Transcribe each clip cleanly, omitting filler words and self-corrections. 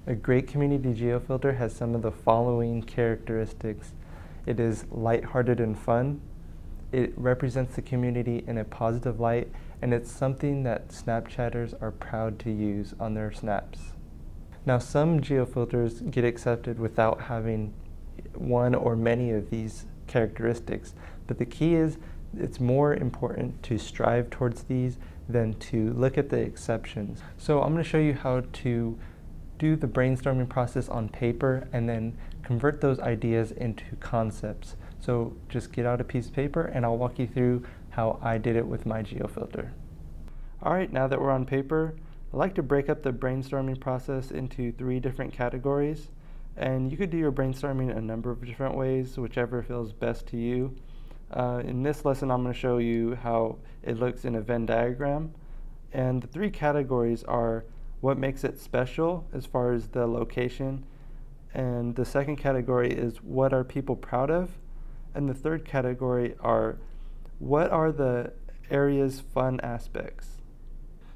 A great community geofilter has some of the following characteristics. It is lighthearted and fun. It represents the community in a positive light, and it's something that Snapchatters are proud to use on their snaps. Now, some geofilters get accepted without having one or many of these characteristics, but the key is it's more important to strive towards these than to look at the exceptions. So I'm going to show you how to do the brainstorming process on paper and then convert those ideas into concepts. So just get out a piece of paper and I'll walk you through how I did it with my geofilter. Alright, now that we're on paper, I like to break up the brainstorming process into 3 different categories. And you could do your brainstorming a number of different ways, whichever feels best to you. In this lesson, I'm going to show you how it looks in a Venn diagram. And the 3 categories are what makes it special as far as the location, and the second category is what are people proud of, and the third category are what are the area's fun aspects.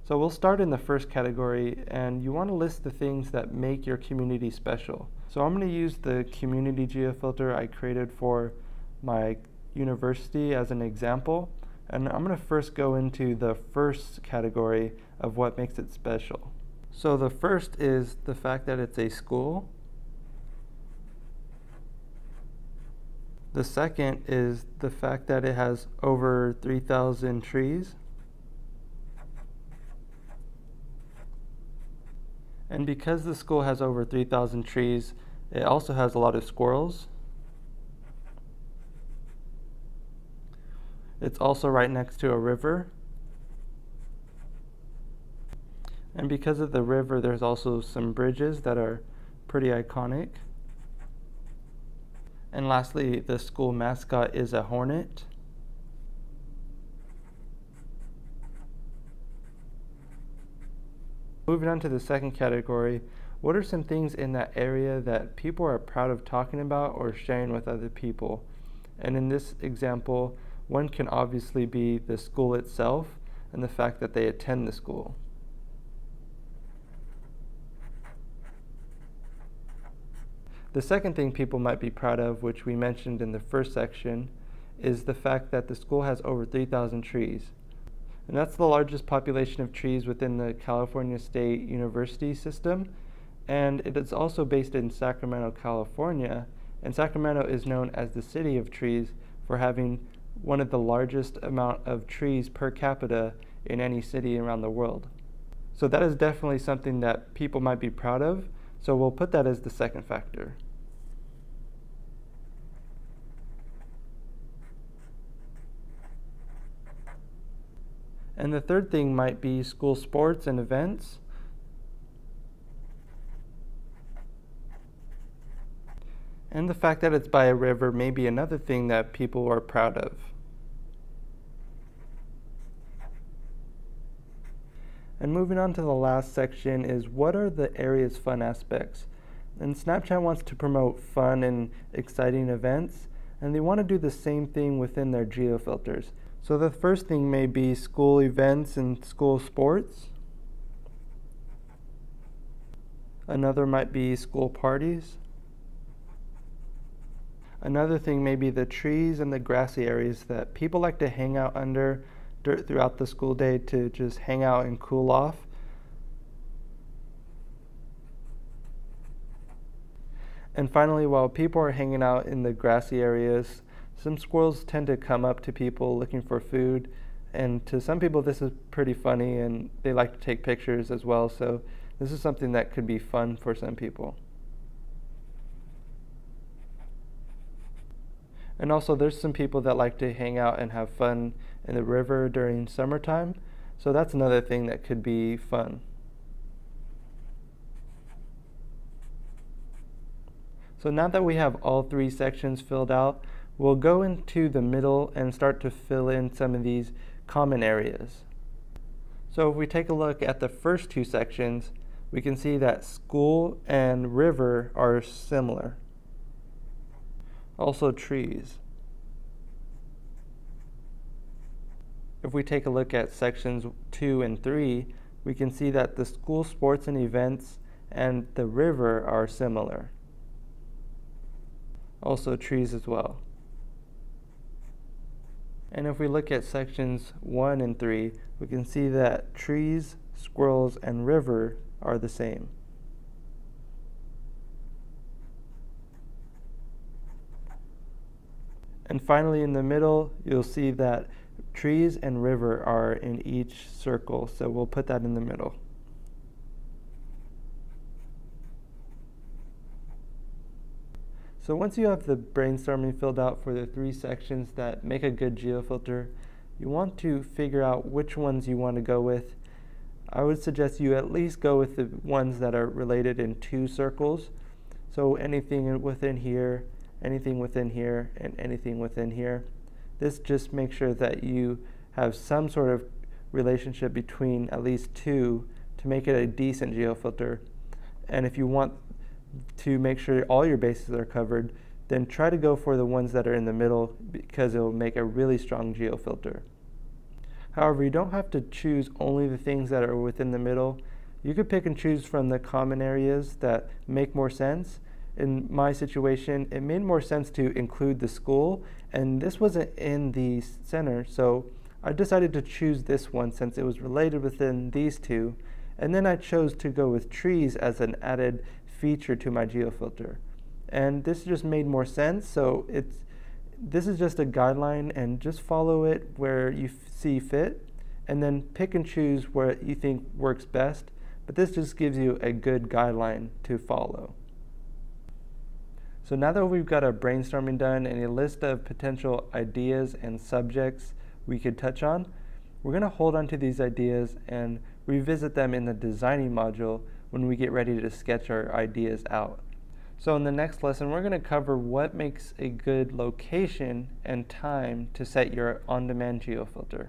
So we'll start in the first category, and you want to list the things that make your community special. So I'm going to use the community geofilter I created for my university as an example, and I'm going to first go into the first category of what makes it special. So the first is the fact that it's a school. The second is the fact that it has over 3,000 trees. And because the school has over 3,000 trees, it also has a lot of squirrels. It's also right next to a river. And because of the river, there's also some bridges that are pretty iconic. And lastly, the school mascot is a hornet. Moving on to the second category, what are some things in that area that people are proud of talking about or sharing with other people? And in this example, one can obviously be the school itself and the fact that they attend the school. The second thing people might be proud of, which we mentioned in the first section, is the fact that the school has over 3,000 trees. And that's the largest population of trees within the California State University system. And it is also based in Sacramento, California. And Sacramento is known as the city of trees for having one of the largest amount of trees per capita in any city around the world. So that is definitely something that people might be proud of. So we'll put that as the second factor. And the third thing might be school sports and events. And the fact that it's by a river may be another thing that people are proud of. And moving on to the last section is what are the area's fun aspects? And Snapchat wants to promote fun and exciting events, and they want to do the same thing within their geofilters. So the first thing may be school events and school sports. Another might be school parties. Another thing may be the trees and the grassy areas that people like to hang out under throughout the school day to just hang out and cool off. And finally, while people are hanging out in the grassy areas, some squirrels tend to come up to people looking for food, and to some people this is pretty funny and they like to take pictures as well, so this is something that could be fun for some people. And also there's some people that like to hang out and have fun in the river during summertime, so that's another thing that could be fun. So now that we have all 3 sections filled out, we'll go into the middle and start to fill in some of these common areas. So if we take a look at the first 2 sections, we can see that school and river are similar. Also trees. If we take a look at sections 2 and 3, we can see that the school sports and events and the river are similar. Also trees as well. And if we look at sections 1 and 3, we can see that trees, squirrels, and river are the same. And finally, in the middle, you'll see that trees and river are in each circle, so we'll put that in the middle. So once you have the brainstorming filled out for the 3 sections that make a good geofilter, you want to figure out which ones you want to go with. I would suggest you at least go with the ones that are related in 2 circles. So anything within here, anything within here, and anything within here. This just makes sure that you have some sort of relationship between at least 2 to make it a decent geofilter. And if you want to make sure all your bases are covered, then try to go for the ones that are in the middle because it will make a really strong geofilter. However, you don't have to choose only the things that are within the middle. You could pick and choose from the common areas that make more sense. In my situation, it made more sense to include the school, and this wasn't in the center, so I decided to choose this one since it was related within these 2, and then I chose to go with trees as an added feature to my geofilter. And this just made more sense, so this is just a guideline, and just follow it where you see fit, and then pick and choose where you think works best, but this just gives you a good guideline to follow. So now that we've got our brainstorming done and a list of potential ideas and subjects we could touch on, we're going to hold on to these ideas and revisit them in the designing module when we get ready to sketch our ideas out. So in the next lesson, we're going to cover what makes a good location and time to set your on-demand geofilter.